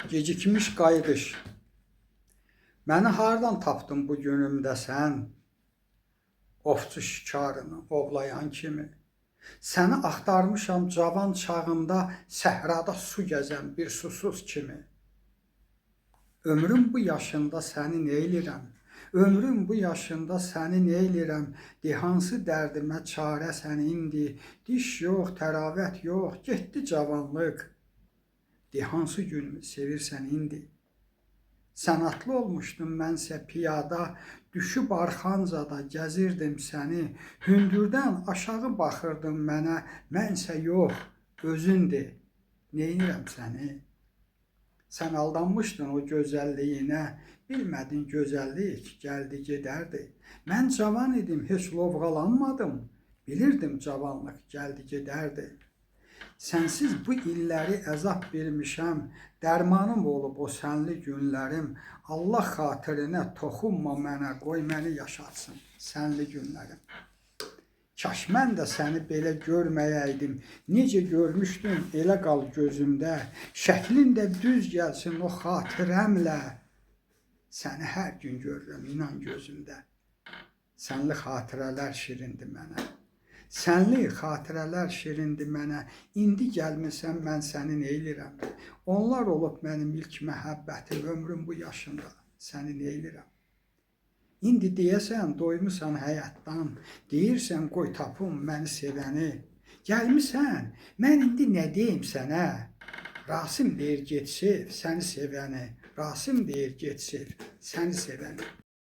Gecikmiş qayıdış. Məni hardan tapdın bu günümdə sən? Ovçu şikarını ovlayan kimi. Səni axtarmışam cavan çağımda, səhrada su gəzən bir susuz kimi. Ömrüm bu yaşında səni neylirəm? Ömrüm bu yaşında səni neylirəm? De hansı dərdimə çarə sən indi? Diş yox, təravət yox, getdi cavanlıq. De hansı günümü sevirsən indi? Sən atlı olmuşdun, mənsə piyada, düşüb arxancada gəzirdim səni. Hündürdən aşağı baxırdın mənə, mənsə yox, özündür. Neynirəm səni? Sən aldanmışdın o gözəlliyinə, bilmədin gözəllik gəldi gedərdi. Mən cavan idim, heç lovğalanmadım, bilirdim cavanlıq gəldi gedərdi. Sənsiz bu illəri əzab vermişəm, dərmanım olub o sənli günlərim. Allah xatirinə toxunma mənə, qoy məni yaşatsın sənli günlərim. Kaş mən də səni belə görməyəydim, necə görmüşdüm elə qal gözümdə. Şəklin də düz gəlsin o xatirəmlə, səni hər gün görürəm inan gözümdə. Sənli xatirələr şirindir mənə. Sənli xatirələr şirindir mənə, indi gəlmirsən mən səni neylirəm? Onlar olub mənim ilk məhəbbətim, ömrüm bu yaşında səni neylirəm? İndi deyəsən doymusan həyatdan, deyirsən qoy tapım məni sevəni. Gəlmisən, mən indi nə deyim sənə? Rasim deyir get sev səni sevəni, Rasim deyir get sev səni sevəni.